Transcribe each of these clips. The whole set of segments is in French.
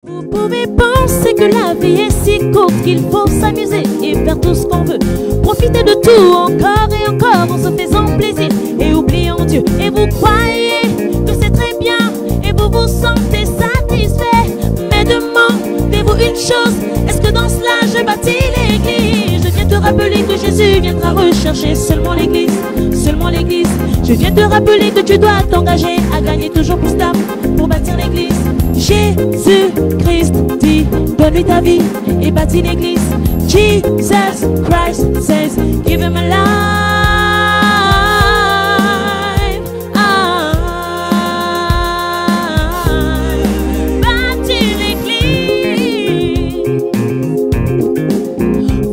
Vous pouvez penser que la vie est si courte qu'il faut s'amuser et faire tout ce qu'on veut. Profiter de tout encore et encore en se faisant plaisir et oubliant Dieu. Et vous croyez que c'est très bien et vous vous sentez satisfait. Mais demandez-vous une chose, est-ce que dans cela je bâtis l'église? Je viens te rappeler que Jésus viendra rechercher seulement l'église, seulement l'église. Je viens te rappeler que tu dois t'engager à gagner toujours plus d'âmes pour bâtir l'église. Jésus-Christ dit, donne-lui ta vie et bâtis l'église. Jesus Christ says, give him a life. Bâtis l'église.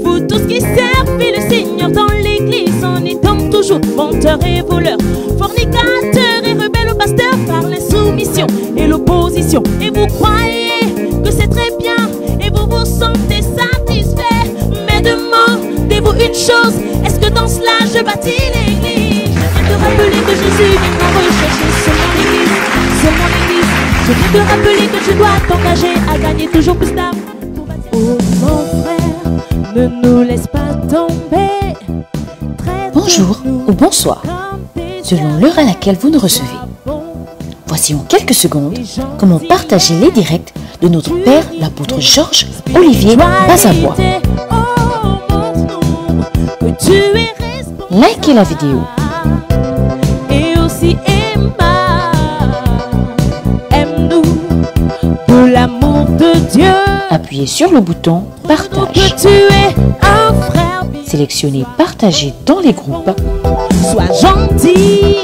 Vous tous qui servez le Seigneur dans l'église en étant toujours menteurs et voleurs, fornicateurs et rebelles au pasteur par l'insoumission et l'opposition. Et vous croyez que c'est très bien et vous vous sentez satisfait. Mais demandez-vous une chose, est-ce que dans cela je bâtis l'église? Je viens te rappeler que Jésus viendra rechercher seulement l'église, seulement l'église. Je viens te rappeler que tu dois t'engager à gagner toujours plus d'âmes. Oh mon frère, ne nous laisse pas tomber. Bonjour ou bonsoir, selon l'heure à laquelle vous nous recevez. Voici en quelques secondes comment partager les directs de notre Père, l'apôtre Georges Olivier Bazabois. Likez la vidéo. Et aussi aime-nous de l'amour de Dieu. Appuyez sur le bouton Partage. Tu es un frère. Sélectionnez Partager dans les groupes. Sois gentil.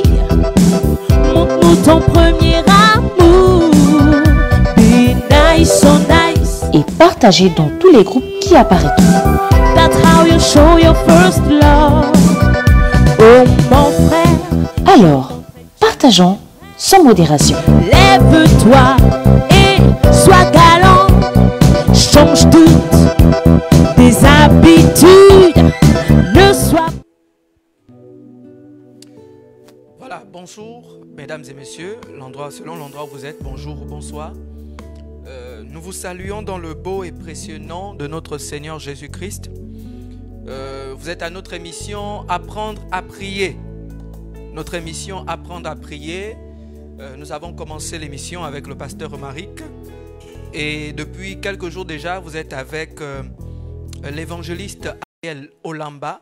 Montre-nous ton premier amour. Be nice, so nice. Et partagez dans tous les groupes qui apparaîtront. That's how you show your first love. Oh mon frère. Alors, partageons sans modération. Lève-toi et sois galant. Change toutes tes habitudes. Ne sois pas. Voilà, bonjour mesdames et messieurs, selon l'endroit où vous êtes, bonjour ou bonsoir. Nous vous saluons dans le beau et précieux nom de notre Seigneur Jésus-Christ. Vous êtes à notre émission Apprendre à prier. Notre émission Apprendre à prier. Nous avons commencé l'émission avec le pasteur Romaric. Et depuis quelques jours déjà, vous êtes avec l'évangéliste Ariel Olamba.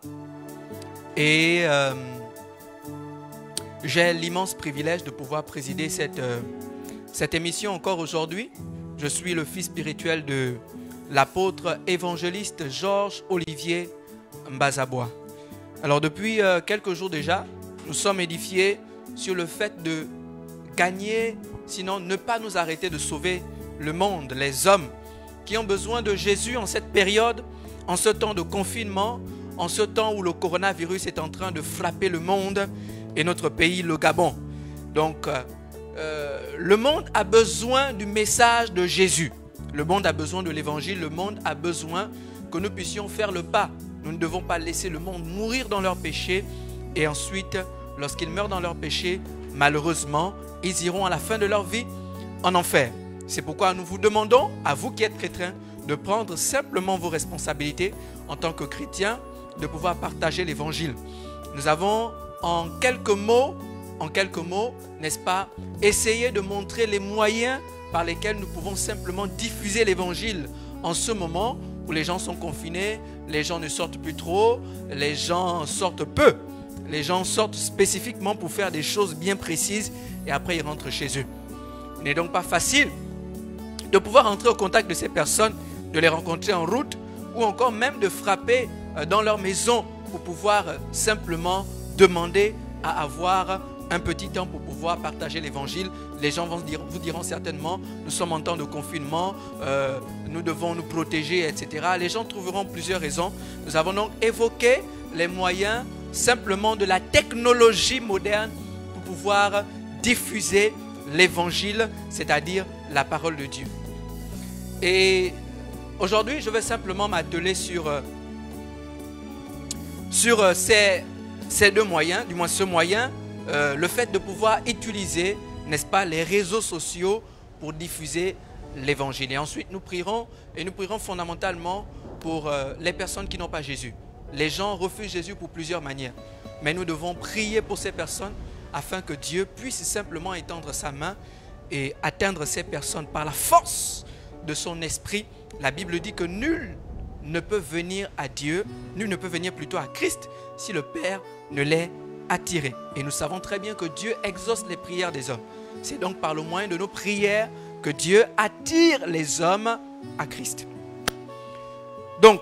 Et j'ai l'immense privilège de pouvoir présider cette émission encore aujourd'hui. Je suis le fils spirituel de l'apôtre évangéliste Georges Olivier Bazabois. Alors depuis quelques jours déjà, nous sommes édifiés sur le fait de gagner, sinon ne pas nous arrêter de sauver le monde, les hommes qui ont besoin de Jésus en cette période, en ce temps de confinement, en ce temps où le coronavirus est en train de frapper le monde et notre pays, le Gabon. Donc, le monde a besoin du message de Jésus. Le monde a besoin de l'évangile. Le monde a besoin que nous puissions faire le pas. Nous ne devons pas laisser le monde mourir dans leurs péchés. Et ensuite, lorsqu'ils meurent dans leurs péchés, malheureusement, ils iront à la fin de leur vie en enfer. C'est pourquoi nous vous demandons, à vous qui êtes chrétiens, de prendre simplement vos responsabilités en tant que chrétiens, de pouvoir partager l'évangile. Nous avons en quelques mots, n'est-ce pas, essayé de montrer les moyens par lesquels nous pouvons simplement diffuser l'évangile en ce moment où les gens sont confinés, les gens ne sortent plus trop, les gens sortent peu. Les gens sortent spécifiquement pour faire des choses bien précises et après ils rentrent chez eux. Il n'est donc pas facile de pouvoir entrer au contact de ces personnes, de les rencontrer en route ou encore même de frapper dans leur maison pour pouvoir simplement demander à avoir un petit temps pour pouvoir partager l'évangile. Les gens vous diront certainement, nous sommes en temps de confinement, nous devons nous protéger, etc. Les gens trouveront plusieurs raisons. Nous avons donc évoqué les moyens simplement de la technologie moderne pour pouvoir diffuser l'évangile, c'est-à-dire la parole de Dieu. Et aujourd'hui, je vais simplement m'atteler sur ces deux moyens, du moins ce moyen, le fait de pouvoir utiliser, n'est-ce pas, les réseaux sociaux pour diffuser l'évangile. Et ensuite, nous prierons fondamentalement pour les personnes qui n'ont pas Jésus. Les gens refusent Jésus pour plusieurs manières. Mais nous devons prier pour ces personnes afin que Dieu puisse simplement étendre sa main et atteindre ces personnes par la force de son esprit. La Bible dit que nul ne peut venir à Dieu, nul ne peut venir plutôt à Christ si le Père ne l'est attiré. Et nous savons très bien que Dieu exauce les prières des hommes. C'est donc par le moyen de nos prières que Dieu attire les hommes à Christ. Donc,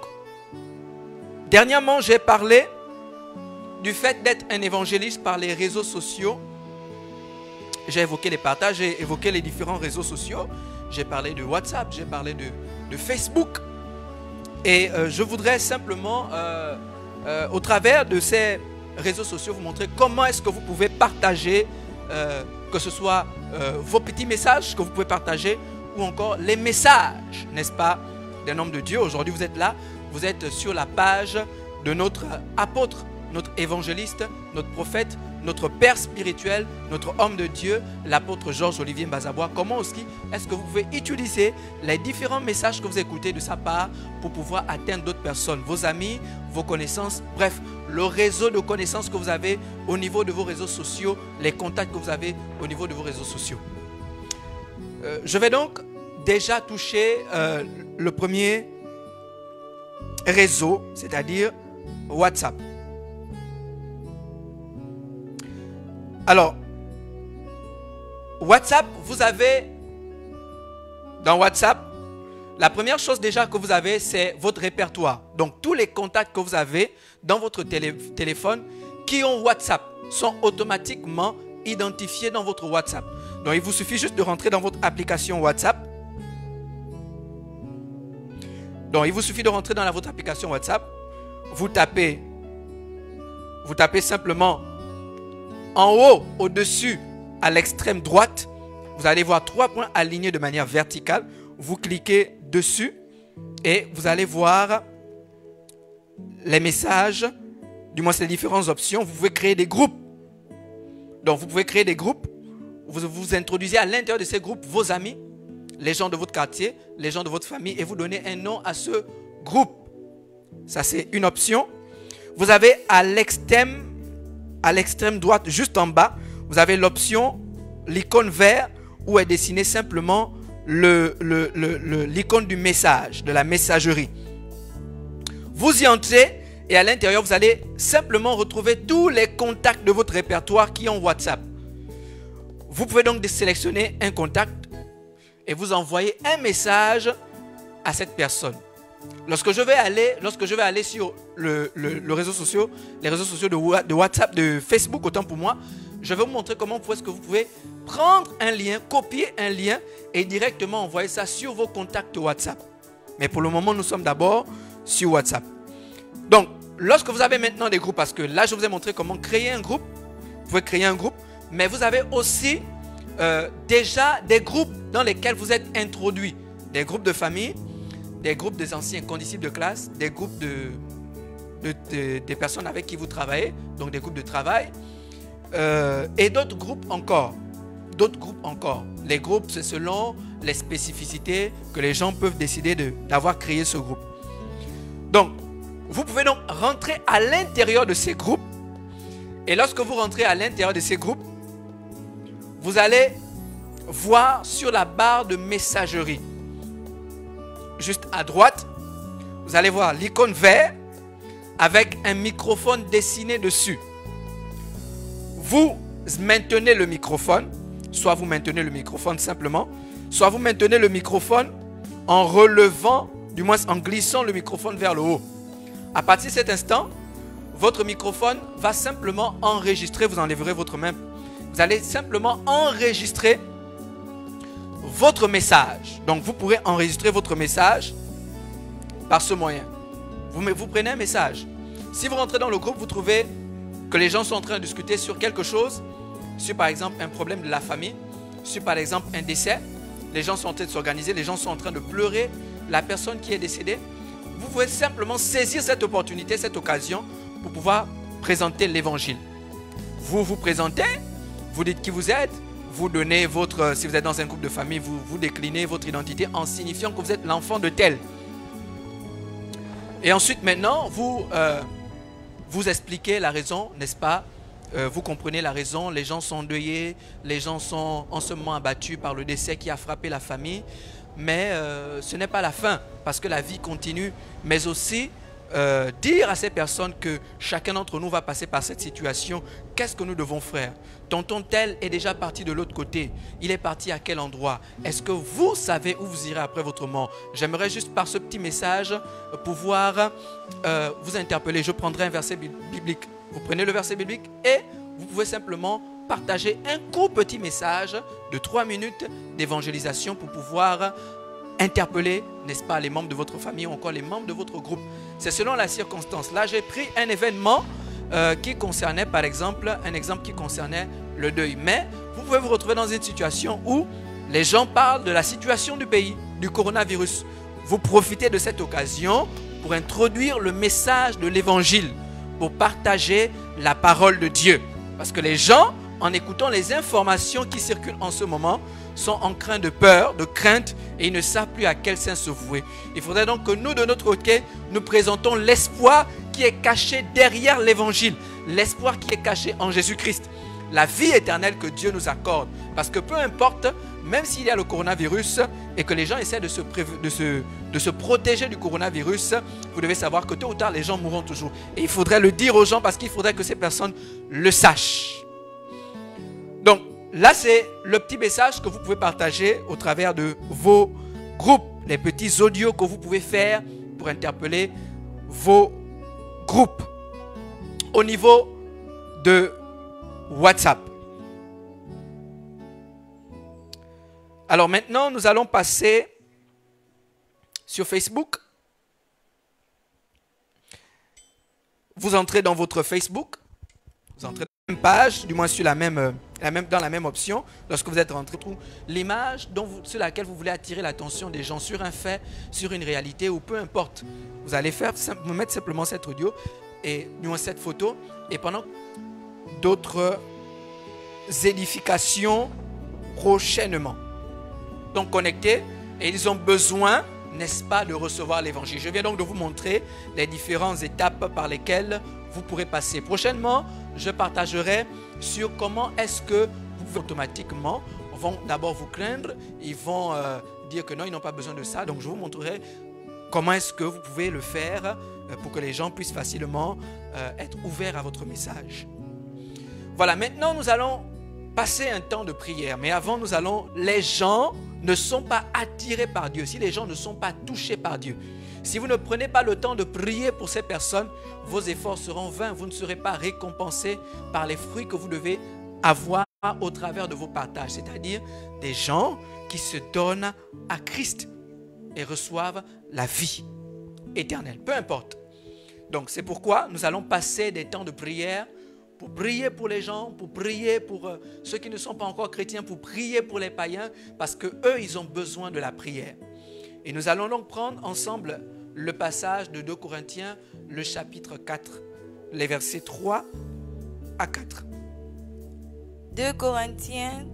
dernièrement, j'ai parlé du fait d'être un évangéliste par les réseaux sociaux. J'ai évoqué les partages, j'ai évoqué les différents réseaux sociaux. J'ai parlé de WhatsApp, j'ai parlé de Facebook. Et je voudrais simplement, au travers de ces réseaux sociaux, vous montrer comment est-ce que vous pouvez partager, que ce soit vos petits messages que vous pouvez partager ou encore les messages, n'est-ce pas, d'un homme de Dieu. Aujourd'hui, vous êtes là, vous êtes sur la page de notre apôtre, notre évangéliste, notre prophète, notre père spirituel, notre homme de Dieu, l'apôtre Georges Olivier Mbazabois. Comment aussi est-ce que vous pouvez utiliser les différents messages que vous écoutez de sa part pour pouvoir atteindre d'autres personnes, vos amis, vos connaissances, bref, le réseau de connaissances que vous avez au niveau de vos réseaux sociaux, les contacts que vous avez au niveau de vos réseaux sociaux. Je vais donc déjà toucher le premier réseau, c'est-à-dire WhatsApp. Alors, WhatsApp, vous avez, dans WhatsApp, la première chose déjà que vous avez, c'est votre répertoire. Donc, tous les contacts que vous avez dans votre téléphone qui ont WhatsApp sont automatiquement identifiés dans votre WhatsApp. Donc, il vous suffit juste de rentrer dans votre application WhatsApp. Donc, il vous suffit de rentrer dans votre application WhatsApp. Vous tapez simplement en haut, au-dessus, à l'extrême droite, vous allez voir 3 points alignés de manière verticale. Vous cliquez dessus et vous allez voir les messages, du moins les différentes options. Vous pouvez créer des groupes. Donc, vous pouvez créer des groupes. Vous introduisez à l'intérieur de ces groupes vos amis, les gens de votre quartier, les gens de votre famille et vous donnez un nom à ce groupe. Ça, c'est une option. Vous avez à l'extrême droite, juste en bas, vous avez l'option, l'icône vert, où est dessiné simplement l'icône du message, de la messagerie. Vous y entrez et à l'intérieur, vous allez simplement retrouver tous les contacts de votre répertoire qui ont WhatsApp. Vous pouvez donc sélectionner un contact et vous envoyer un message à cette personne. Lorsque je vais aller sur les réseaux sociaux de WhatsApp, de Facebook, autant pour moi, je vais vous montrer comment est-ce que vous pouvez prendre un lien, copier un lien et directement envoyer ça sur vos contacts WhatsApp. Mais pour le moment, nous sommes d'abord sur WhatsApp. Donc, lorsque vous avez maintenant des groupes, parce que là, je vous ai montré comment créer un groupe, vous pouvez créer un groupe, mais vous avez aussi déjà des groupes dans lesquels vous êtes introduits, des groupes de famille, des groupes des anciens condisciples de classe, des groupes des personnes avec qui vous travaillez, donc des groupes de travail, et d'autres groupes encore. Les groupes, c'est selon les spécificités que les gens peuvent décider d'avoir créé ce groupe. Donc, vous pouvez donc rentrer à l'intérieur de ces groupes. Et lorsque vous rentrez à l'intérieur de ces groupes, vous allez voir sur la barre de messagerie, juste à droite, vous allez voir l'icône vert avec un microphone dessiné dessus. Vous maintenez le microphone, soit vous maintenez le microphone simplement, soit vous maintenez le microphone en relevant, du moins en glissant le microphone vers le haut. À partir de cet instant, votre microphone va simplement enregistrer, vous enlèverez votre main, vous allez simplement enregistrer votre message. Donc vous pourrez enregistrer votre message par ce moyen. Vous prenez un message. Si vous rentrez dans le groupe, vous trouvez que les gens sont en train de discuter sur quelque chose, sur par exemple un problème de la famille, sur par exemple un décès. Les gens sont en train de s'organiser, les gens sont en train de pleurer la personne qui est décédée. Vous pouvez simplement saisir cette opportunité, cette occasion pour pouvoir présenter l'évangile. Vous vous présentez, vous dites qui vous êtes, vous donnez votre, si vous êtes dans un couple de famille, vous déclinez votre identité en signifiant que vous êtes l'enfant de tel. Et ensuite, maintenant, vous expliquez la raison, n'est-ce pas? Vous comprenez la raison, les gens sont endeuillés, les gens sont en ce moment abattus par le décès qui a frappé la famille. Mais ce n'est pas la fin, parce que la vie continue, mais aussi dire à ces personnes que chacun d'entre nous va passer par cette situation. Qu'est-ce que nous devons faire? Tonton tel est déjà parti de l'autre côté. Il est parti à quel endroit? Est-ce que vous savez où vous irez après votre mort? J'aimerais juste par ce petit message pouvoir vous interpeller. Je prendrai un verset biblique. Vous prenez le verset biblique et vous pouvez simplement partager un court petit message de 3 minutes d'évangélisation pour pouvoir interpeller, n'est-ce pas, les membres de votre famille ou encore les membres de votre groupe. C'est selon la circonstance. Là, j'ai pris un événement qui concernait, par exemple, un exemple qui concernait le deuil. Mais vous pouvez vous retrouver dans une situation où les gens parlent de la situation du pays, du coronavirus. Vous profitez de cette occasion pour introduire le message de l'évangile, pour partager la parole de Dieu. Parce que les gens, en écoutant les informations qui circulent en ce moment, sont empreints de peur, de crainte, et ils ne savent plus à quel sein se vouer. Il faudrait donc que nous, de notre côté, nous présentons l'espoir qui est caché derrière l'évangile, l'espoir qui est caché en Jésus-Christ, la vie éternelle que Dieu nous accorde. Parce que peu importe, même s'il y a le coronavirus et que les gens essaient de se protéger du coronavirus, vous devez savoir que tôt ou tard, les gens mourront toujours. Et il faudrait le dire aux gens parce qu'il faudrait que ces personnes le sachent. Donc, là, c'est le petit message que vous pouvez partager au travers de vos groupes, les petits audios que vous pouvez faire pour interpeller vos groupes. Au niveau de WhatsApp. Alors maintenant, nous allons passer sur Facebook. Vous entrez dans votre Facebook. Vous entrez dans la même page, du moins sur dans la même option. Lorsque vous êtes rentré, l'image sur laquelle vous voulez attirer l'attention des gens sur un fait, sur une réalité ou peu importe. Vous allez mettre simplement cette audio et du moins cette photo. Et pendant d'autres édifications prochainement. Donc connectés et ils ont besoin, n'est-ce pas, de recevoir l'évangile. Je viens donc de vous montrer les différentes étapes par lesquelles vous pourrez passer. Prochainement, je partagerai sur comment est-ce que vous automatiquement vont d'abord vous craindre, ils vont dire que non, ils n'ont pas besoin de ça. Donc je vous montrerai comment est-ce que vous pouvez le faire pour que les gens puissent facilement être ouverts à votre message. Voilà, maintenant nous allons passer un temps de prière. Mais avant, les gens ne sont pas attirés par Dieu. Si les gens ne sont pas touchés par Dieu, si vous ne prenez pas le temps de prier pour ces personnes, vos efforts seront vains. Vous ne serez pas récompensés par les fruits que vous devez avoir au travers de vos partages. C'est-à-dire des gens qui se donnent à Christ et reçoivent la vie éternelle. Peu importe. Donc c'est pourquoi nous allons passer des temps de prière pour prier pour les gens, pour prier pour ceux qui ne sont pas encore chrétiens, pour prier pour les païens, parce qu'eux, ils ont besoin de la prière. Et nous allons donc prendre ensemble le passage de 2 Corinthiens, le chapitre 4, les versets 3 à 4. 2 Corinthiens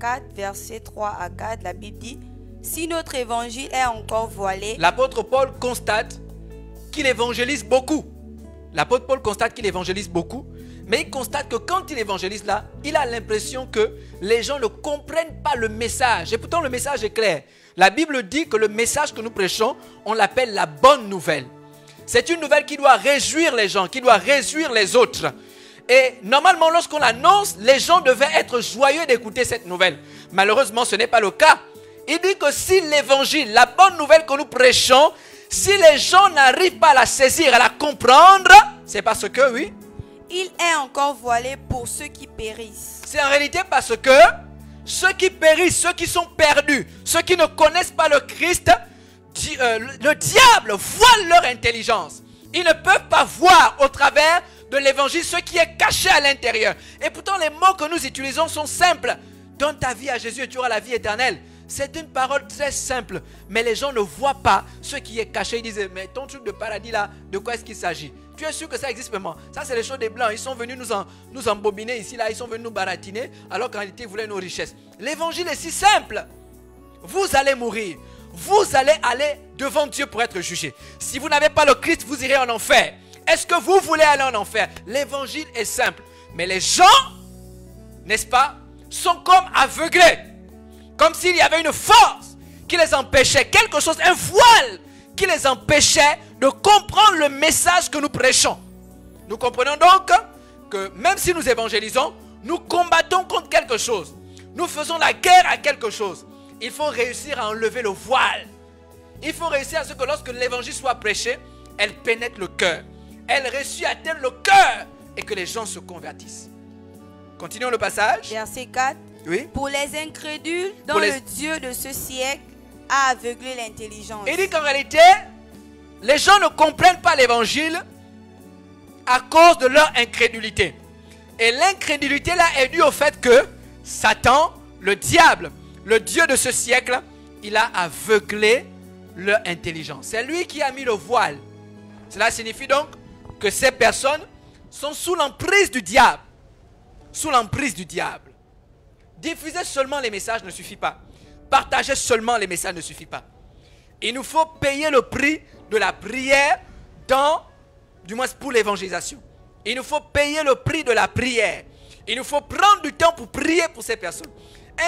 4, versets 3 à 4, la Bible dit, « Si notre évangile est encore voilé... » L'apôtre Paul constate qu'il évangélise beaucoup. L'apôtre Paul constate qu'il évangélise beaucoup. Mais il constate que quand il évangélise là, il a l'impression que les gens ne comprennent pas le message. Et pourtant le message est clair. La Bible dit que le message que nous prêchons, on l'appelle la bonne nouvelle. C'est une nouvelle qui doit réjouir les gens, qui doit réjouir les autres. Et normalement lorsqu'on l'annonce, les gens devaient être joyeux d'écouter cette nouvelle. Malheureusement ce n'est pas le cas. Il dit que si l'évangile, la bonne nouvelle que nous prêchons, si les gens n'arrivent pas à la saisir, à la comprendre, c'est parce que, oui, il est encore voilé pour ceux qui périssent. C'est en réalité parce que ceux qui périssent, ceux qui sont perdus, ceux qui ne connaissent pas le Christ, le diable voile leur intelligence. Ils ne peuvent pas voir au travers de l'évangile ce qui est caché à l'intérieur. Et pourtant les mots que nous utilisons sont simples. Donne ta vie à Jésus et tu auras la vie éternelle. C'est une parole très simple, mais les gens ne voient pas ce qui est caché. Ils disent, mais ton truc de paradis là, de quoi est-ce qu'il s'agit? Tu es sûr que ça existe vraiment? Ça, c'est les choses des Blancs. Ils sont venus nous embobiner ici, là. Ils sont venus nous baratiner, alors qu'en réalité, ils voulaient nos richesses. L'évangile est si simple. Vous allez mourir. Vous allez aller devant Dieu pour être jugé. Si vous n'avez pas le Christ, vous irez en enfer. Est-ce que vous voulez aller en enfer? L'évangile est simple. Mais les gens, n'est-ce pas, sont comme aveuglés. Comme s'il y avait une force qui les empêchait, quelque chose, un voile qui les empêchait de comprendre le message que nous prêchons. Nous comprenons donc que même si nous évangélisons, nous combattons contre quelque chose. Nous faisons la guerre à quelque chose. Il faut réussir à enlever le voile. Il faut réussir à ce que lorsque l'évangile soit prêché, elle pénètre le cœur. Elle réussit à atteindre le cœur et que les gens se convertissent. Continuons le passage. Verset 4. Oui. Pour les incrédules, dont le Dieu de ce siècle a aveuglé l'intelligence. Il dit qu'en réalité, les gens ne comprennent pas l'évangile à cause de leur incrédulité. Et l'incrédulité là est due au fait que Satan, le diable, le Dieu de ce siècle, il a aveuglé leur intelligence. C'est lui qui a mis le voile. Cela signifie donc que ces personnes sont sous l'emprise du diable. Sous l'emprise du diable. Diffuser seulement les messages ne suffit pas. Partager seulement les messages ne suffit pas. Il nous faut payer le prix de la prière du moins pour l'évangélisation. Il nous faut payer le prix de la prière. Il nous faut prendre du temps pour prier pour ces personnes.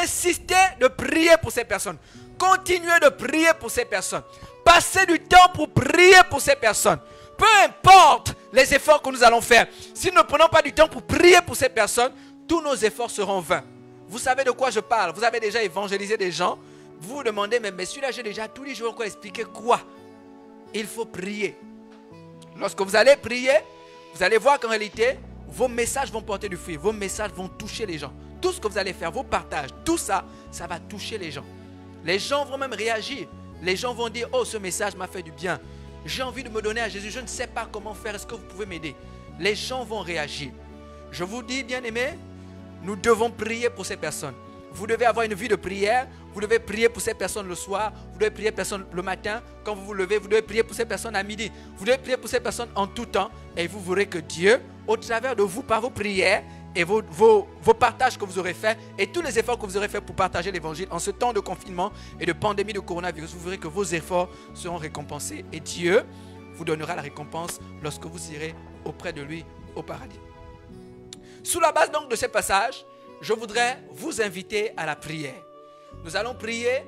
Insister de prier pour ces personnes. Continuer de prier pour ces personnes. Passer du temps pour prier pour ces personnes. Peu importe les efforts que nous allons faire. Si nous ne prenons pas du temps pour prier pour ces personnes, tous nos efforts seront vains. Vous savez de quoi je parle. Vous avez déjà évangélisé des gens. Vous vous demandez, mais celui-là, j'ai déjà tout dit, je vais encore expliquer quoi? Il faut prier. Lorsque vous allez prier, vous allez voir qu'en réalité, vos messages vont porter du fruit. Vos messages vont toucher les gens. Tout ce que vous allez faire, vos partages, tout ça, ça va toucher les gens. Les gens vont même réagir. Les gens vont dire, oh, ce message m'a fait du bien. J'ai envie de me donner à Jésus. Je ne sais pas comment faire. Est-ce que vous pouvez m'aider? Les gens vont réagir. Je vous dis, bien-aimés, nous devons prier pour ces personnes. Vous devez avoir une vie de prière. Vous devez prier pour ces personnes le soir. Vous devez prier pour ces personnes le matin. Quand vous vous levez, vous devez prier pour ces personnes à midi. Vous devez prier pour ces personnes en tout temps. Et vous verrez que Dieu, au travers de vous, par vos prières et vos partages que vous aurez faits et tous les efforts que vous aurez faits pour partager l'évangile en ce temps de confinement et de pandémie de coronavirus, vous verrez que vos efforts seront récompensés. Et Dieu vous donnera la récompense lorsque vous irez auprès de lui au paradis. Sous la base donc de ce passage, je voudrais vous inviter à la prière. Nous allons prier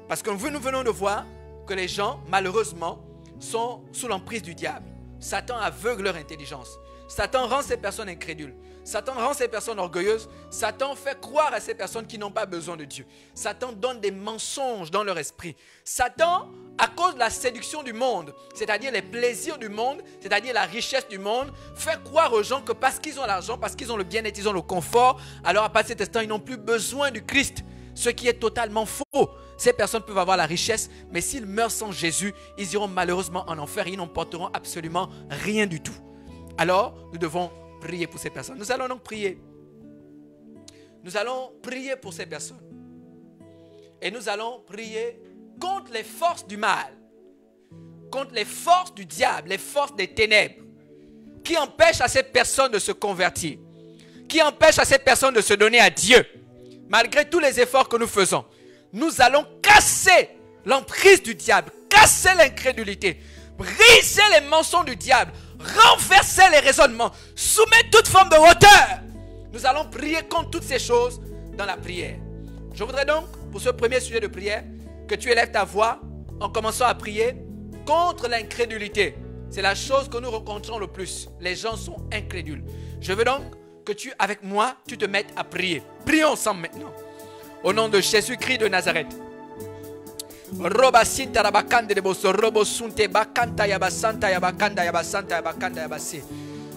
parce que nous venons de voir que les gens, malheureusement, sont sous l'emprise du diable. Satan aveugle leur intelligence. Satan rend ces personnes incrédules. Satan rend ces personnes orgueilleuses. Satan fait croire à ces personnes qui n'ont pas besoin de Dieu. Satan donne des mensonges dans leur esprit. Satan, à cause de la séduction du monde, c'est-à-dire les plaisirs du monde, c'est-à-dire la richesse du monde, fait croire aux gens que parce qu'ils ont l'argent, parce qu'ils ont le bien-être, ils ont le confort, alors à partir de cet instant, ils n'ont plus besoin du Christ. Ce qui est totalement faux. Ces personnes peuvent avoir la richesse, mais s'ils meurent sans Jésus, ils iront malheureusement en enfer et ils n'emporteront absolument rien du tout. Alors, nous devons prier pour ces personnes. Nous allons donc prier. Nous allons prier pour ces personnes. Et nous allons prier contre les forces du mal, contre les forces du diable, les forces des ténèbres, qui empêchent à ces personnes de se convertir, qui empêchent à ces personnes de se donner à Dieu. Malgré tous les efforts que nous faisons, nous allons casser l'emprise du diable, casser l'incrédulité, briser les mensonges du diable, renverser les raisonnements, soumettre toute forme de hauteur. Nous allons prier contre toutes ces choses dans la prière. Je voudrais donc, pour ce premier sujet de prière, que tu élèves ta voix en commençant à prier contre l'incrédulité. C'est la chose que nous rencontrons le plus. Les gens sont incrédules. Je veux donc que tu, avec moi, tu te mettes à prier. Prions ensemble maintenant. Au nom de Jésus-Christ de Nazareth. Roba sinta rabakande de bosso robo sunte bakanta yabasanta yabakanda yabasanta yabakanda yabasi.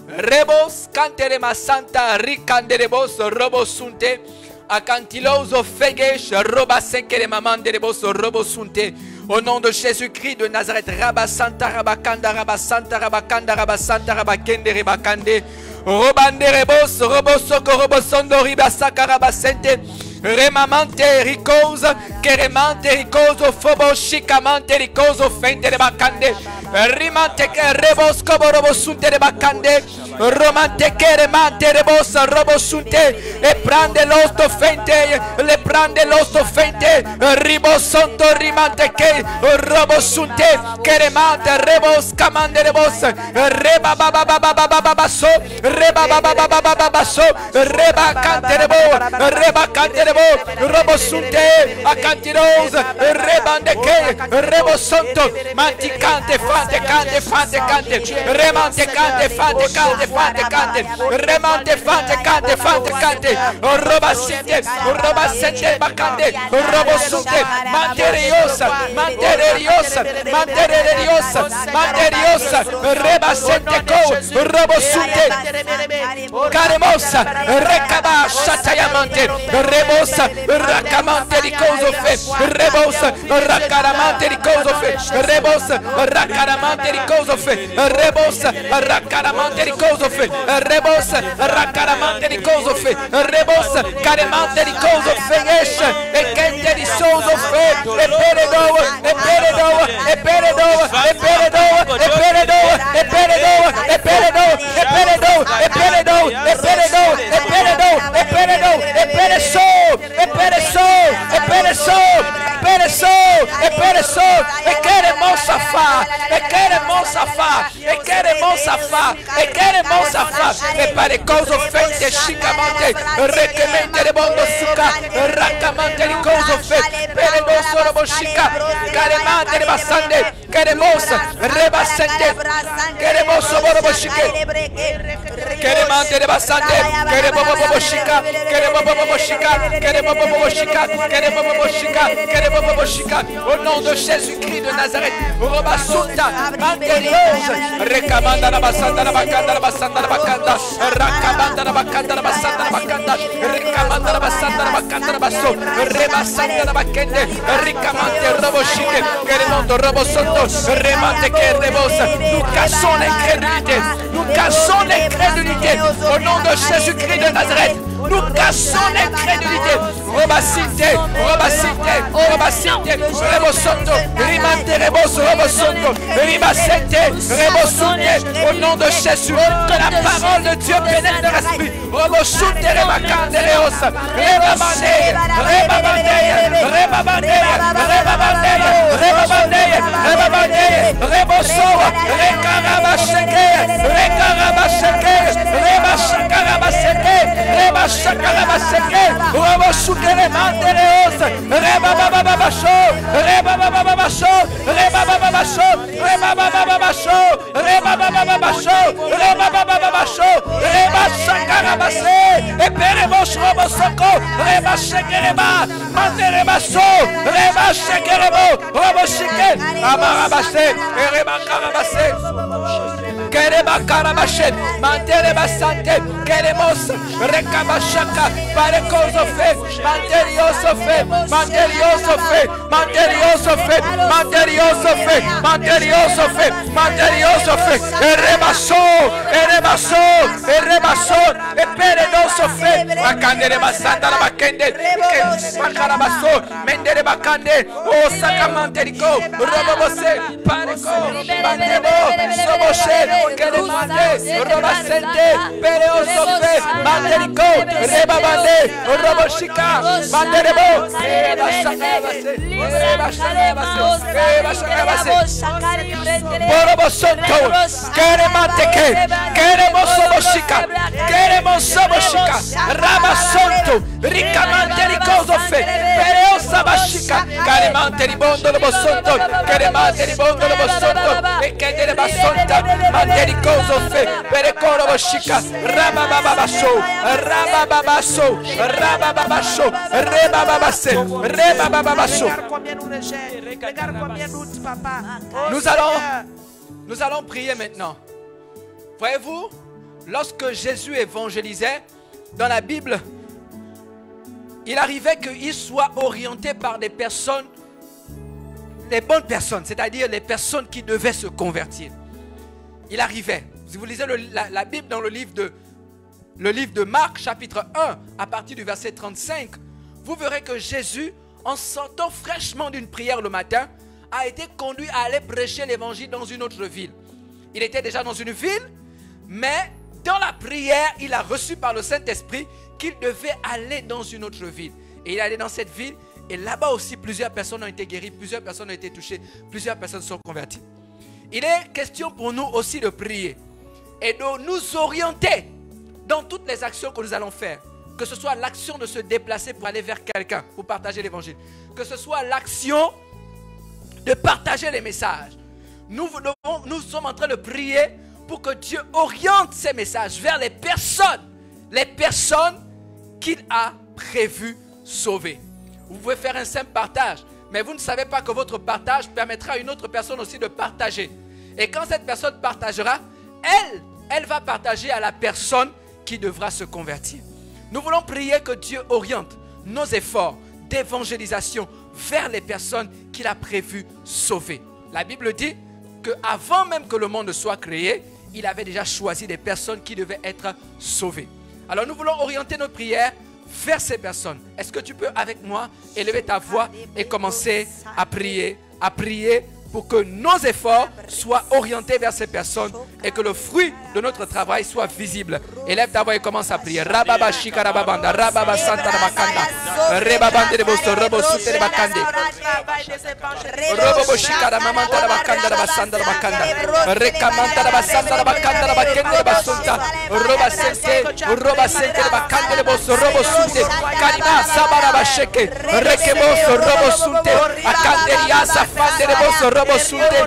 Rebos cantere masanta ricande de bosso robo sunte acantiloso fegesh roba senkere mamande de bosso robo sunte. Au nom de Jésus-Christ de Nazareth, rabasanta rabakanda rabasanta rabakende rebakande. Robande rebos robo soko robo sondo ribasaka rabasente. Remamante ricose Keremante ricoso fobo shikamante ricoso fente de bakande. Rimante che rebos coborobo sunte de bakande. Romante keremante rebos robo sunte. E prende l'osto fente. Le prende l'osto fente. Ribo sonto rimante che robo sunte. Keremante rebos camande rebos. Reba baba baba baba basso. Reba baba baba baba basso. Reba cante rebo. Reba cante rebo. Robo sunte. Acanti rose. Rebande che. Rebo sonto. Manticante fante cante fante cante. Remante cante fante cante fante cante. Remante fante cante fante cante. Roba sente. Roba sente bacande. Robo sunte. Manteriosa. Manteriosa. Manteriosa. Manteriosa. Reba sente co. Robo sunte. Caremosa. Recaba shatayamante. Rebosa. Racamante di coso fe. Rebosa. Racaramante di coso fe. Rebosa. Racaramante di coso fe. Rebosa. Racaramante di coso fe. Rebosa. Racaramante di coso fe. Rebosa. Caramante di coso fe. Esce. E kente di soso fe. E peredoa. E peredoa. E peredoa. E peredoa. E peredoa. E peredoa. E peredoa. E peredoa. E peredoa. E peredoa. E peredoa. E peredoa. E pereçou. E pereçou. E pereçou. Pereçou. E pereçou. E queremos safar. E queremos safar. E queremos safar. E queremos safar. E para coso feite chicamente. Requemente de bondo suca. Racamante de coso feite. Peredoso robo chica. Caremante de basande. Queremos rebasante. Queremos robo chique. Queremante de basande. Queremos robo chica. Queremos robo chica. Queremos robo chica. Queremos robo chica. Queremos robo chica. Au nom de Jésus-Christ de Nazareth. Robasuta. Manteriosa. Recamanda la basanda la bacanda la basanda la bacanda. Racamanda la bacanda la basanda la bacanda. Recamanda la basanda la bacanda la basso. Rebasanda la bacende. Ricamante robo chique. Queremos robo soto. Remante que rebosa. Nous cassons l'incrédulité. Nous cassons l'incrédulité. Au nom de Jésus-Christ de Nazareth. Nous cassons l'incrédulité. Robasinte, Robasinte, Robasinte, Rebosoto, Rimante, Reboso, Rebosoto, Ribasente, Rebosute, au nom de Jésus, que la parole de Dieu pénètre dans l'esprit. Robosute, Rebacande, Reosa, Rebabande, Rebabande, Rebabande, Rebabande, Rebabande, Rebabande, Reboso, Recarabacheke, Recarabacheke, Rebachacarabacheke, Rebachacarabacheke, Robosute. Remantereosa, Rebabababacho, Rebabababacho, Rebabababacho, Rebabababacho, Rebabababacho, Rebabababacho, Rebachacarabase, et Peremos Robosoko, Rebachekereba, Manterebasso, Rebachekerebo, Robochike, Amarabase, et Rebacarabase. Kereba Karabashet, Mantereba Sante, Keremos, Rekabashaka, Parekosofe, Manteriosofe, Manteriosofe, Manteriosofe, Manteriosofe, Manteriosofe, Manteriosofe, Erebaso, Erebaso, Erebaso, Eperedosofe, Makandereba Santa la Bakende, Makarabaso, Mendereba Kande, O Sakamanterico, Robobose, Pareco, Manterebo, Soboshe. Keremante, Robasente, Pereosofe, Manterico, Rebabande, Robochica, Manderebo, Borobosonto, Keremante, Queremos Sobochica, Queremos Sobochica, Rabasonto, Ricamante Ricosofe, Pereosabachica, Caremante Ribondo Lobosonto, Keremante Ribondo Lobosonto, e Kendere Basonta, Mantericoso fe, Perecoro Bochica, Rabababacho, Rabababacho, Rabababacho, Rebababase, Rebababacho. Nous allons prier maintenant. Voyez-vous, lorsque Jésus évangélisait dans la Bible, il arrivait qu'il soit orienté par des personnes, les bonnes personnes, c'est-à-dire les personnes qui devaient se convertir. Il arrivait. Si vous lisez la Bible dans le livre de Marc, chapitre 1, à partir du verset 35, vous verrez que Jésus en sortant fraîchement d'une prière le matin, a été conduit à aller prêcher l'évangile dans une autre ville. Il était déjà dans une ville, mais dans la prière, il a reçu par le Saint-Esprit qu'il devait aller dans une autre ville. Et il est allé dans cette ville, et là-bas aussi, plusieurs personnes ont été guéries, plusieurs personnes ont été touchées, plusieurs personnes sont converties. Il est question pour nous aussi de prier et de nous orienter dans toutes les actions que nous allons faire. Que ce soit l'action de se déplacer pour aller vers quelqu'un, pour partager l'évangile. Que ce soit l'action de partager les messages. Nous sommes en train de prier pour que Dieu oriente ces messages vers les personnes qu'il a prévu sauver. Vous pouvez faire un simple partage, mais vous ne savez pas que votre partage permettra à une autre personne aussi de partager. Et quand cette personne partagera, elle va partager à la personne qui devra se convertir. Nous voulons prier que Dieu oriente nos efforts d'évangélisation vers les personnes qu'il a prévu sauver. La Bible dit qu'avant même que le monde soit créé, il avait déjà choisi des personnes qui devaient être sauvées. Alors nous voulons orienter nos prières vers ces personnes. Est-ce que tu peux avec moi élever ta voix et commencer à prier pour que nos efforts soient orientés vers ces personnes et que le fruit de notre travail soit visible. Élève ta voix et commence à prier. Rababa shikarababanda, rababa santa bakanda, rebabande de bosto, robo sute de bakande, robo shikara mamanta de bakanda de basanda de bakanda, rekamanta de basanda de bakanda de bakende de basunta, roba sente de bakande de bosto, robo sute, karima sabara basheke, rekeboso, robo sute, akanderia safande de bosto, robo sunte,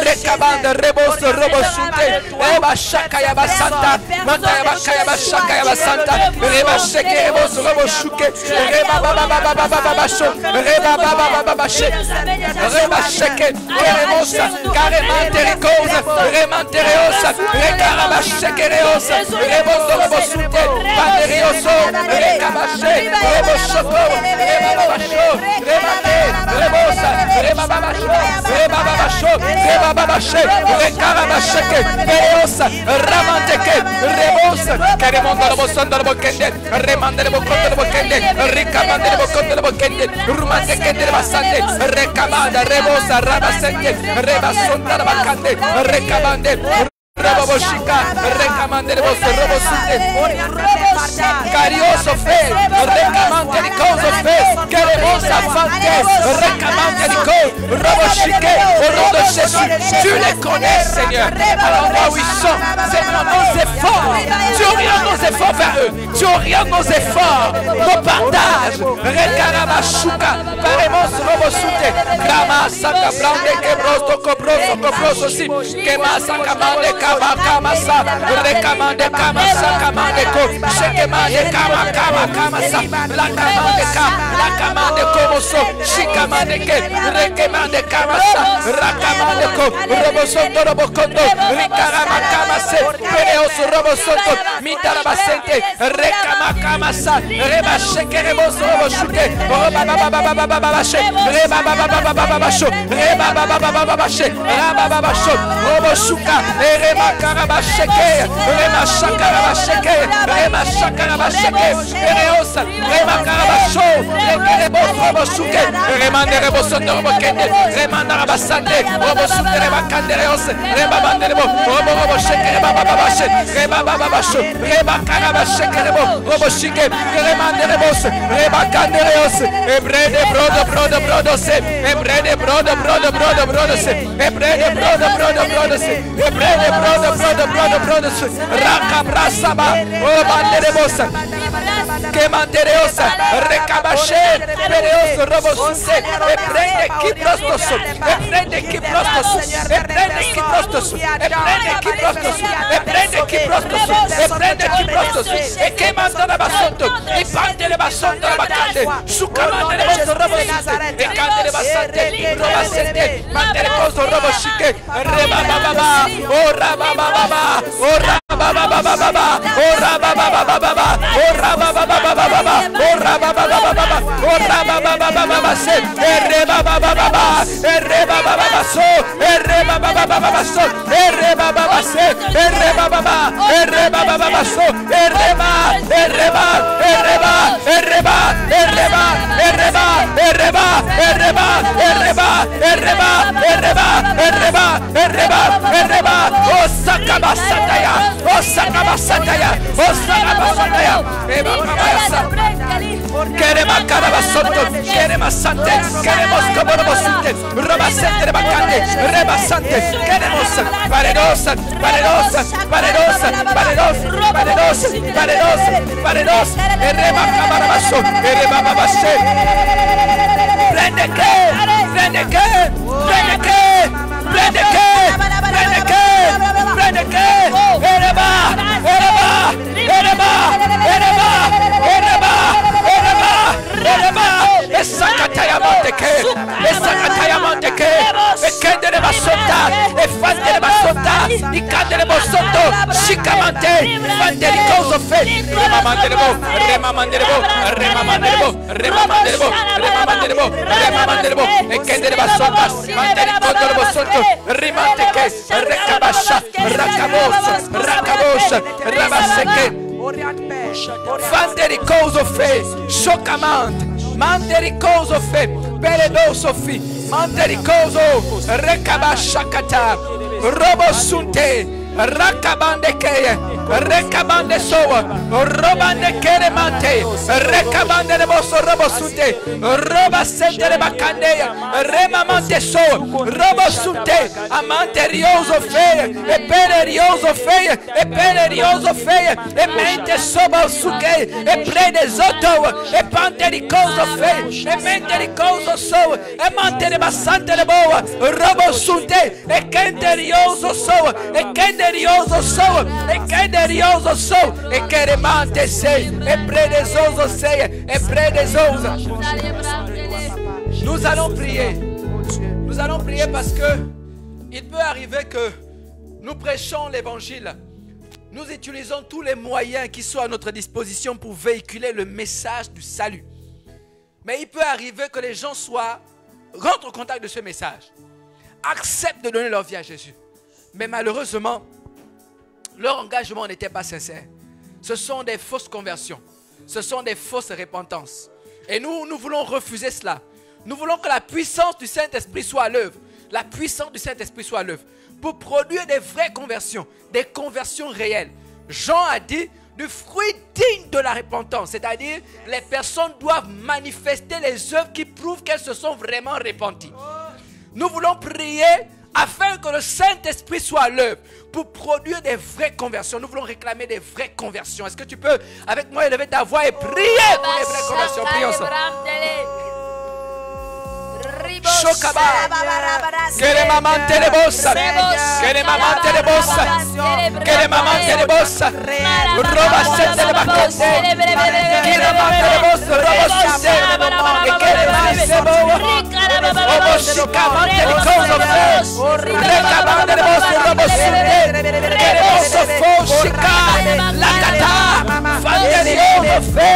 rekabanda reboso robo sunte, eba shakaya basanta, mantaya bakaya bashakaya basanta, reba sheke reboso robo shuke, reba baba baba baba basho, reba baba baba bashe, reba sheke, remosa, caremante recosa, remantereosa, recaraba sheke reosa, reboso robo sunte, panerioso, recabashe, rebo shoko, reba baba sho, remate, rebosa, reba baba sho, reba baba sho, reba baba she, recaraba sheke, reosa, ramanteke, rebosa, caremanda robo sonda robo kende, remanda robo konda robo kende, ricamanda robo konda robo kende, rumante kende basante, recamanda rebosa, rabasente, reba sonda robo kende, recamande Robo shika, recamande robo robo sute, carioso fe, recamande di cose fe, queremos avantes, recamande di cose, robo shike, au nom de Jésus, tu les connais Seigneur, à l'endroit où ils sont, c'est nos efforts, tu orientes nos efforts vers eux, tu orientes nos efforts, nos partages, recarama shuka, paremos robo sute, grama saka blande quebrosto cobroso cobroso si, quema saka mande Kamasa, recamande kamasa, kamande ko, shekemande kamasa, la kamande komoso, shikamande ke, rekemande kamasa, rakamande ko, robosoto robokondo, rikarama kamase, pereoso robosoto, mitarabasente, rekama kamasa, reba sheke reboso roboshuke, robababababababashe, rebabababababasho, rebabababababashe, rabababasho, roboshuka, reba Karabasheke, Rema Shakarabasheke, Rema Shakarabasheke, Reosa, Rema Karabasho, Rekerebo Roboshuke, Remande Rebosondo Robokende, Remanda Rabasande, Robosuke Rebakande Reos, Reba Banderebo, Robosheke, Reba Babashe, Reba Babasho, Reba Karabasheke Rebo, Roboshike, Remande Rebos, Reba Candereos, Ebrede Brodose, Ebrede Brodose, Ebrede Brodose, Ebrede Brother, Rakabrasaba, O Banderebosa, Kemandereosa, Recabache, Pereoso, Robosuse, e prende chi prostoso, e prende chi prostoso, e prende chi prostoso, e prende chi prostoso, e prende chi prostoso, e prende chi prostoso, e che manda la basotto, e pante le basotto la bacante, su camande le vostro Robosuse, e cante le bassante, Robasente, Mandereposo, Robosciche, Rebababa, o Rabababa, o Rabababa, o Rabababa, o Rabababa, o Rabababa, o Rabababa, e Rebababa, e Rebababa, so, e Rebababa, so, e Rebababa, se, e Rebababa, e Rebababa, so, e Reba, e Reba, e Reba, e Reba, e Reba, e Reba, e Mandericoso fe, Beledoso fi, Mandericoso, Recabashakata, Robosunte, Rakabande Keye, Rekabande Soa, Robande Keremante, Rekabande de Bosso Robosunte, Robasente de Bacandea, Remamante Soa, Robosunte, Amante Rioso Feia, e Penerioso Feia, e Penerioso Feia, e Mente Soba Suke, e Predesoto, e Pantericoso Feia, e Mentericoso Soa, e Mante de Bassante de Boa, Robosunte, e Kenterioso Soa, e Kenderioso Soa, e Kenderioso Soa, e Keremante Sei, e Predesoso Sei, e Predesosa. Nous allons prier. Nous allons prier parce que il peut arriver que nous prêchons l'évangile. Nous utilisons tous les moyens qui sont à notre disposition pour véhiculer le message du salut. Mais il peut arriver que les gens rentrent en contact de ce message, acceptent de donner leur vie à Jésus. Mais malheureusement, leur engagement n'était pas sincère. Ce sont des fausses conversions. Ce sont des fausses repentances. Et nous voulons refuser cela. Nous voulons que la puissance du Saint-Esprit soit à l'œuvre. La puissance du Saint-Esprit soit à l'œuvre. Pour produire des vraies conversions. Des conversions réelles. Jean a dit du fruit digne de la repentance. C'est-à-dire, les personnes doivent manifester les œuvres qui prouvent qu'elles se sont vraiment repenties. Nous voulons prier afin que le Saint-Esprit soit à l'œuvre pour produire des vraies conversions. Nous voulons réclamer des vraies conversions. Est-ce que tu peux, avec moi, élever ta voix et prier pour les vraies conversions? Prions ensemble. Chocaba, que les mamans te le bossa, que les mamans te le bossa, que les mamans te le bossa, roba sette le bacante, que les mamans te le bossa, roba sette, et que les mamans te le bossa, roba chicamante le coso fe, recabante le bossa, roba sette, que le bossa fo chica, la cata, fanderioso fe,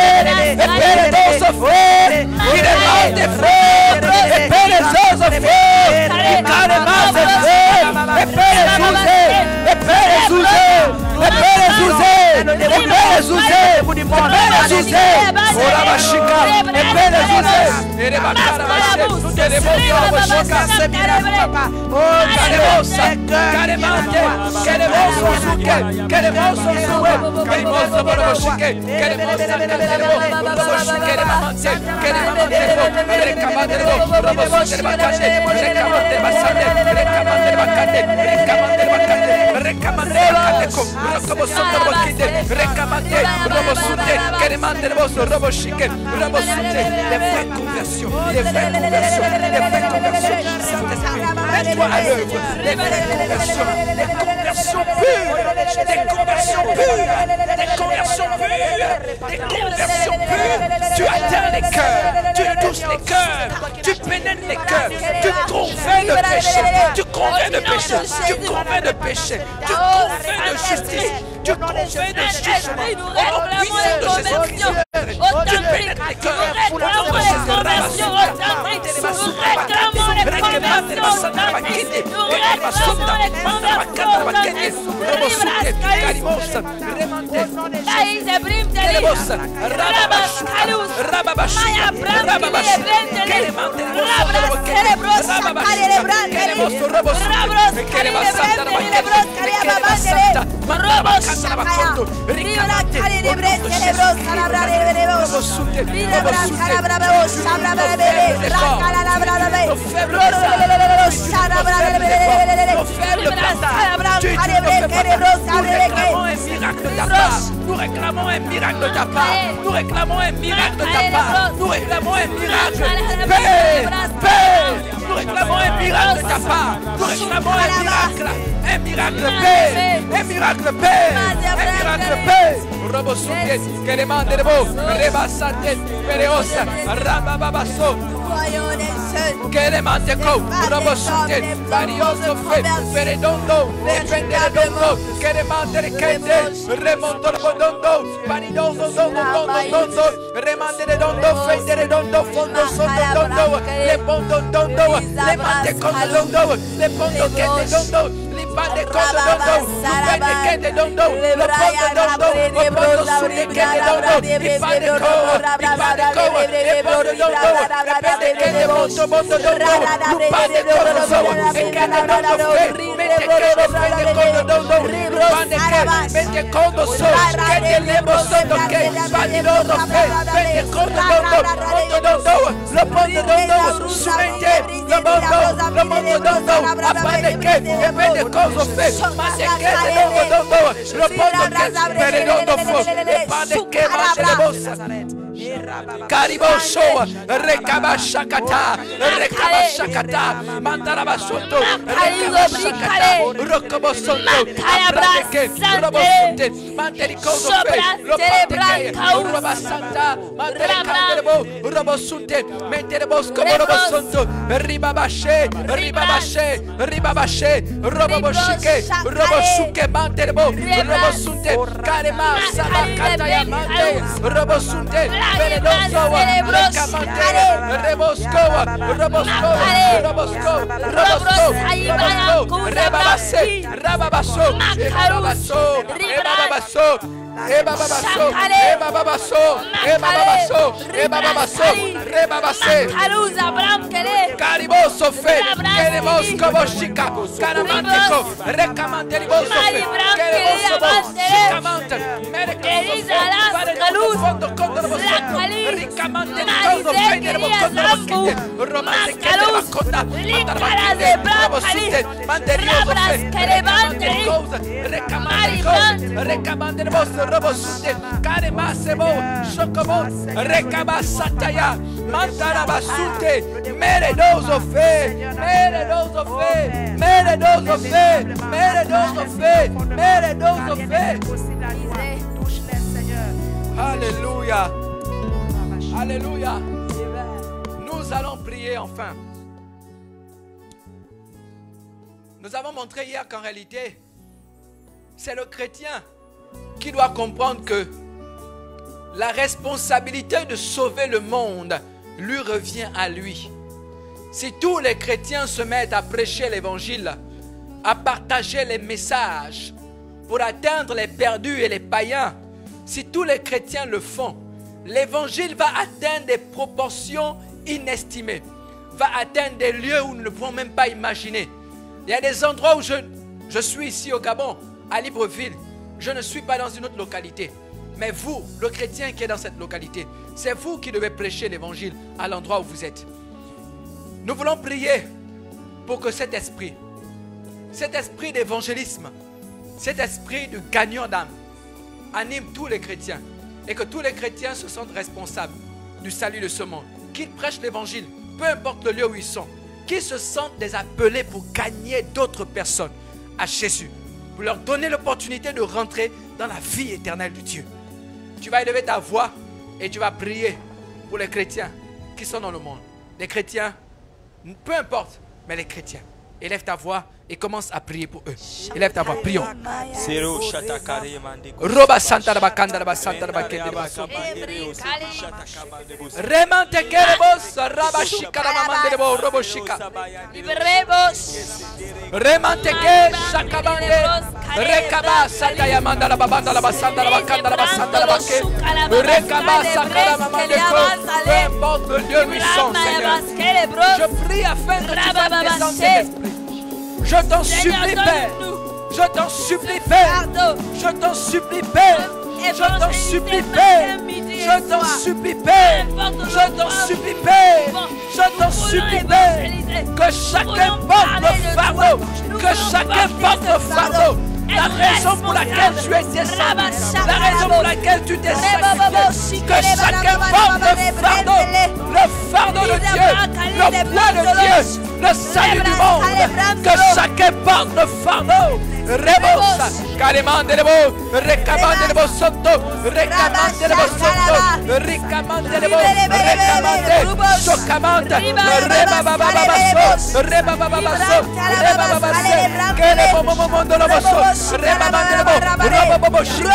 e peredoso fe, que le mante fe, perezoso fe, e caremaze fe, e perezuze, e perezuze, e perezuze, e perezuze, e perezuze, ora bachica, e perezuze, ele bacana bache, ele boca bachica, semira, oh caremosa, caremante, caremoso suque, caremoso suque, caremoso bachique, caremosa, caremoso, caremante, caremante, recamante, robo des vraies conversions, des vraies conversions, des vraies conversions. Mets-toi à l'œuvre, des vraies conversions, des conversions pures, des conversions pures, des conversions pures, des conversions pures. Tu atteins les cœurs, tu touches les cœurs, tu pénètres les cœurs, tu convaincs de péché, tu convaincs de péché, tu convaincs de péché, tu convaincs de justice, tu convaincs de jugement. Au nom puissant de Jésus-Christ, tu pénètres les cœurs. Nous réclamons les conversions. Nous réclamons un miracle de ta part. Nous réclamons un miracle de ta part. Nous réclamons un miracle. Paix, paix. Nous réclamons un miracle de ta part. Nous réclamons un miracle. Un miracle de paix. Un miracle de paix. Un miracle de paix. Robosuke, Kelemandebo, Rebasate, Pereosa, Rabababaso. Kelemanteko, Robosute, Varioso Fe, Peredondo, Ependeredondo, Kelemandere Kende, Remondo Bodondo, Paridondo, Dondo, Remanderedondo, Federedondo, Fondo Sondo, Le Pondo Dondo, Le Mantecondo Dondo, Le Pondo Kende Dondo. Pande kondo dondo, pande kende dondo, lo pondo dondo, lo pondo sude kende dondo, ipande koa, e pondo dondo, repende kende moto dondo, lu pande kondo soa, e kende dondo fe, mete kende fende kondo dondo, lu pande ke, mete kondo soa, kende lebo sondo ke, pande dondo fe, mete kondo dondo, lo pondo dondo, sumente, lo mondo dondo, apande ke, e pende kondo fe, mate ke dondo, lo pondo ke, pende dondo fo, e pande ke mate lebosa. Cariboso, Recabashakata, Mandarabasoto, Recabashakata, Rocobosoto, Abrake, Robosunte, Mantericoso, Lopate, Robasanta, Mantericabo, Robosunte, Menterebosco, Robosonto, Ribabashe, Roboboshike, Robosuke, Manterebo, Robosunte, Carema, Sabacata, Yamante, Robosunte. Venedoso, Recamante, Reboscoa, Rebabase, Rababaso, Cariboso fe, queremos como chica, caramanteco, recamante riboso fe, queremos chicamante, merecoso, para el fondo contra vosotros, ricamante riboso fe, queremos contra vosotros, romance que te va a contar, mandarbaquete, robosite, manterioso fe, recamante riboso, recamante riboso, robosite, caremasebo, chocobo, recabasataya, mantarabasute, meredoso fe, meredoso fe, meredoso fe, meredoso fe, meredoso fe. Alléluia. Alléluia. Nous allons prier enfin. Nous avons montré hier qu'en réalité, c'est le chrétien qui doit comprendre que la responsabilité de sauver le monde lui revient à lui. Si tous les chrétiens se mettent à prêcher l'évangile, à partager les messages pour atteindre les perdus et les païens, si tous les chrétiens le font, l'évangile va atteindre des proportions inestimées, va atteindre des lieux où nous ne pouvons même pas imaginer. Il y a des endroits où je suis ici au Gabon, à Libreville, je ne suis pas dans une autre localité. Mais vous, le chrétien qui est dans cette localité, c'est vous qui devez prêcher l'évangile à l'endroit où vous êtes. Nous voulons prier pour que cet esprit d'évangélisme, cet esprit de gagnant d'âme, anime tous les chrétiens et que tous les chrétiens se sentent responsables du salut de ce monde. Qu'ils prêchent l'évangile, peu importe le lieu où ils sont, qu'ils se sentent des appelés pour gagner d'autres personnes à Jésus, pour leur donner l'opportunité de rentrer dans la vie éternelle de Dieu. Tu vas élever ta voix et tu vas prier pour les chrétiens qui sont dans le monde. Les chrétiens, peu importe, mais les chrétiens. Élève ta voix et commence à prier pour eux. Élève ta voix, prions. Roba Santa Bakanda Basanta Bakende Basso. Remante Kerebos, Rabashika Mamandebo, Roboshika. Remante Ke, Shakabande, Rekaba, Sataya Mandala Babanda la Basanda la Bakanda la Basanda la Baké. Rekaba, Sakala Mamandeko. Peu importe le lieu où ils sont, Seigneur. Je prie afin que tu fasses descendre cet esprit. Je t'en supplie, Père. Je t'en supplie, Père. Je t'en supplie, Père. Je t'en supplie, Père. Je t'en supplie, Père. Je t'en supplie, Père. Je t'en supplie, Père. Que chacun porte le fardeau. Que chacun porte le fardeau. La raison pour laquelle tu es descendu, la raison pour laquelle tu t'es sacrifié, que chacun porte le fardeau de Dieu, le poids de Dieu, le salut du monde, que chacun porte le fardeau. Rebosa, Calimandebo, Recamandebo Soto, Recamandebo Soto, Ricamandebo, Recamande, Socamante, Rebabababaso, Rebabababaso, Rebabababaso, Kelebomomomondo, Rebabandebo, Robobobo Shika,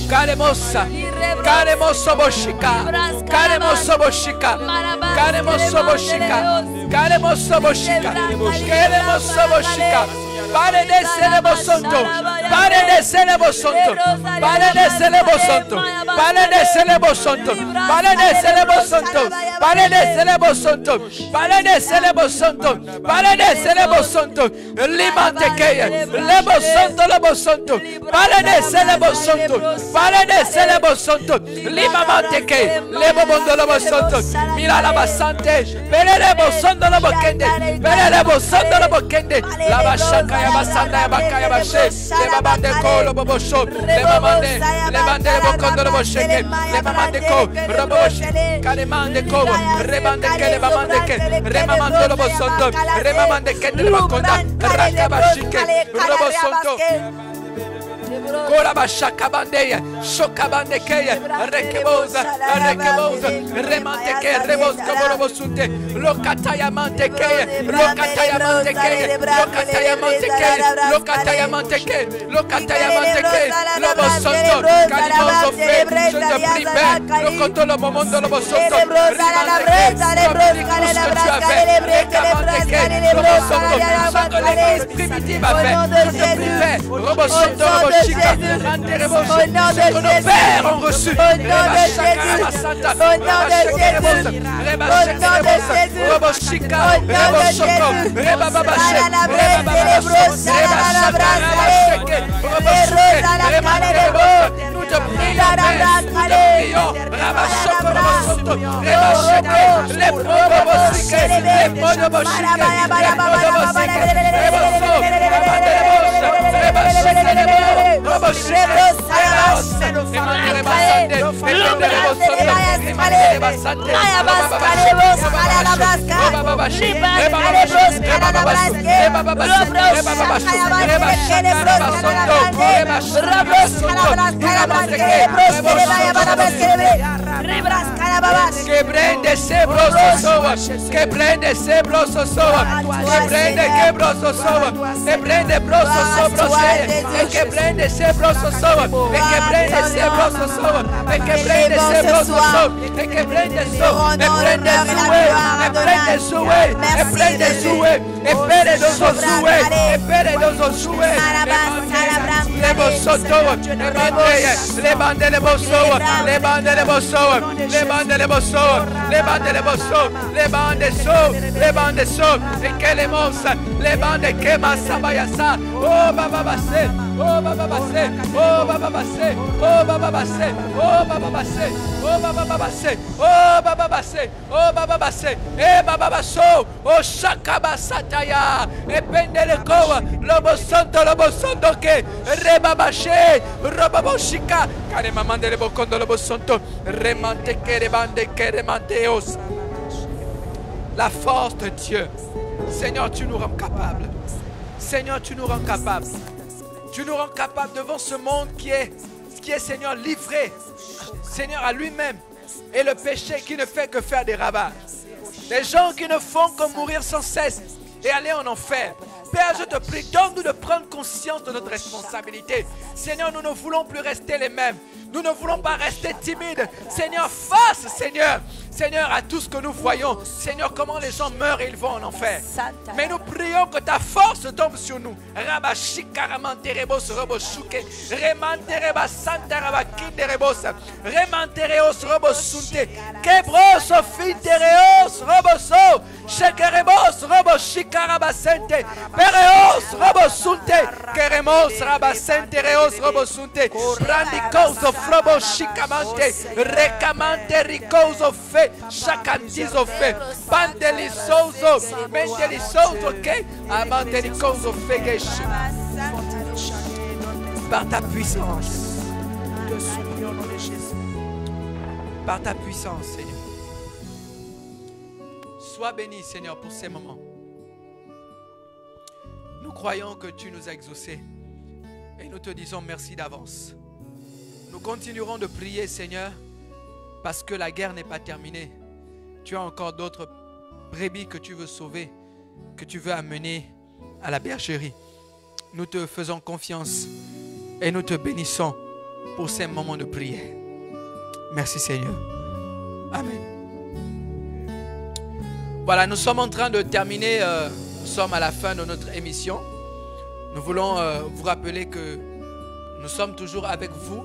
Caremosa, Caremoso Boshika, Caremoso Boshika, Caremoso Boshika, Caremoso Boshika, Caremoso Boshika. Pare de Celebo Santo, pare de Celebo Santo, pare de Celebo Santo, pare de Celebo Santo, pare de Celebo Santo, pare de Celebo Santo, pare de Celebo Santo, pare de Celebo Santo, Limante Kaya, Lebo Santo, Lebo Santo, pare de Celebo Santo, pare de Celebo Santo, Limamante Kaya, Lebo Bondo Lebo Santo, Mira la Basante, Pere Lebo Santo Lebo Kende, Pere Lebo Santo Lebo Kende, la Bashaka. Basanda bakaya bashe le babande ko lo bobosho le babande bokondo lo bosheke le babande ko roboshi kale mande ko rebande ke le babande ke remamando lo bosondo remamande ke le bokonda rakabashike robosonto Kora bashaka bandeya, shoka bandekeya, rekeboza, rekeboza, remanteke, rebosco borobosute, lokataya mantekeya, lokataya mantekeya, lokataya mantekeya, lokataya manteke, lokataya manteke, lobosonto, calimoso fe, je te prie Père, lokoto lo momondo lo bosonto, rimanteke, comme ce que tu as fait, rekamanteke, lobosonto, ce que l'église primitive a fait, je te prie Père, robosonto, roboshika, ce que nos pères ont reçu. Au nom de Jésus. Au nom de Jésus. Nous te prions, que prende ese broso soa, que prende ese broso soa, que prende que broso soa, que prende broso soa, que prende ese broso soa, que prende ese broso soa, que prende ese broso soa, que prende soa, que prende sué, que prende sué, que prende sué, espere dos sué, espere dos sué, le bosoto, le bande le bosoa, le bande le bosoa, le bande le bosoa, le bande le bosoa, le bande so, le bande so, e che le mossa, le bande che massa bayasa, oh baba base. oh Baba Bassé, oh Baba Bassé, oh Baba Bassé, oh Baba Bassé, oh Baba Bassé, oh Baba Bassé, oh Baba Bassé, eh Baba Basso, oh Shakaba Sataya, e Pendeleko, Lobo Santo ke, Rebabaché, Robaboshika, Kare Mamande le Bocondo Lobo Santo, Remante Kerebande Keremanteos. La force de Dieu. Seigneur, tu nous rends capables. Seigneur, tu nous rends capables. Tu nous rends capables devant ce monde qui est, Seigneur, livré, Seigneur, à lui-même. Et le péché qui ne fait que faire des ravages. Des gens qui ne font que mourir sans cesse et aller en enfer. Père, je te prie, donne-nous de prendre conscience de notre responsabilité. Seigneur, nous ne voulons plus rester les mêmes. Nous ne voulons pas rester timides. Seigneur, face, Seigneur, à tout ce que nous voyons. Seigneur, comment les gens meurent et ils vont en enfer. Mais nous prions que ta force tombe sur nous. Rabashika ramanterebos roboshuke. Remantereba santa rabakinderebos. Remantereos robosunte. Kebros ofintereos roboso. Shekerebos roboshika rabasente. Pereos robosunte. Keremos rabasentereos robosunte. Randicos of roboshikamante. Recamante ricos of fe. Chacantizo fait, Pandelisoso, Mentelisoso, ok, Amantelicoso fait, par ta puissance, Seigneur. Sois béni, Seigneur, pour ces moments. Nous croyons que tu nous as exaucés et nous te disons merci d'avance. Nous continuerons de prier, Seigneur, parce que la guerre n'est pas terminée. Tu as encore d'autres brebis que tu veux sauver, que tu veux amener à la bergerie. Nous te faisons confiance et nous te bénissons pour ces moments de prière. Merci Seigneur. Amen. Voilà, nous sommes en train de terminer, nous sommes à la fin de notre émission. Nous voulons vous rappeler que nous sommes toujours avec vous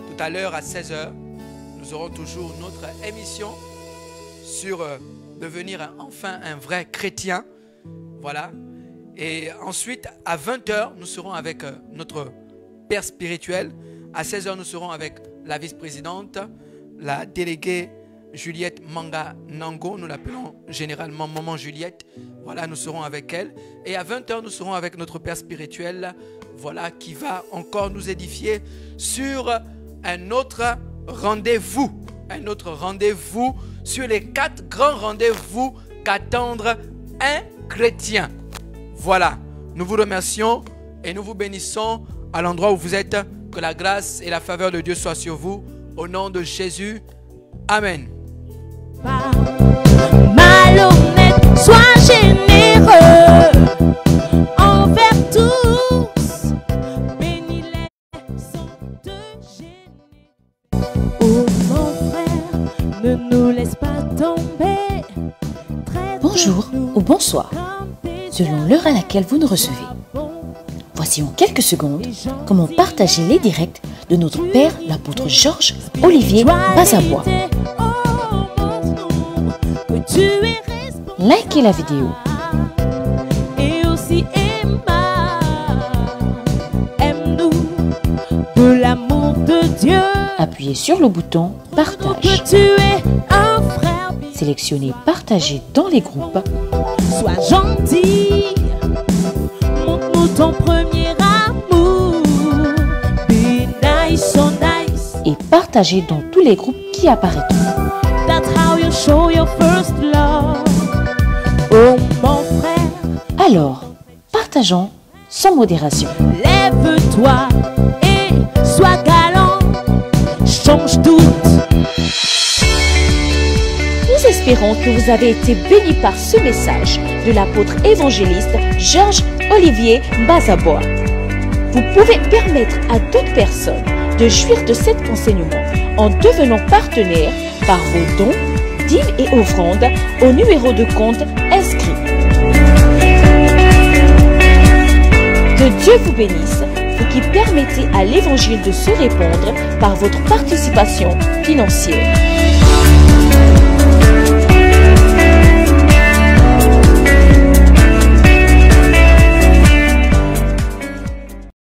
tout à l'heure à 16h. Nous aurons toujours notre émission sur devenir enfin un vrai chrétien. Voilà. Et ensuite, à 20h, nous serons avec notre père spirituel. À 16h, nous serons avec la vice-présidente, la déléguée Juliette Manga Nango. Nous l'appelons généralement Maman Juliette. Voilà, nous serons avec elle. Et à 20h, nous serons avec notre père spirituel. Voilà, qui va encore nous édifier sur un autre rendez-vous. Un autre rendez-vous sur les 4 grands rendez-vous qu'attendre un chrétien. Voilà, nous vous remercions et nous vous bénissons à l'endroit où vous êtes. Que la grâce et la faveur de Dieu soient sur vous. Au nom de Jésus. Amen. Malhonnête, sois généreux envers tous. Bénis-les sans te gêner. Oh mon frère, ne nous laisse pas tomber. Bonjour ou bonsoir, selon l'heure à laquelle vous nous recevez. Voici en quelques secondes comment partager les directs de notre Père, l'apôtre Georges Olivier Bazabois. Likez la vidéo. Et aussi aime-nous de l'amour de Dieu. Appuyez sur le bouton Partage. Que tu es un frère. Sélectionnez Partager dans les groupes. Sois gentil. Montre-nous ton premier amour. Be nice, so nice. Et partagez dans tous les groupes qui apparaîtront. That's how you show your first love. Oh mon frère. Alors, partageons sans modération. Lève-toi et sois galant. Change tout. Nous espérons que vous avez été bénis par ce message de l'apôtre évangéliste Georges Olivier Bazabois. Vous pouvez permettre à d'autres personnes de jouir de cet enseignement en devenant partenaire par vos dons, dîmes et offrandes au numéro de compte inscrit. Que Dieu vous bénisse, vous qui permettez à l'évangile de se répandre par votre participation financière.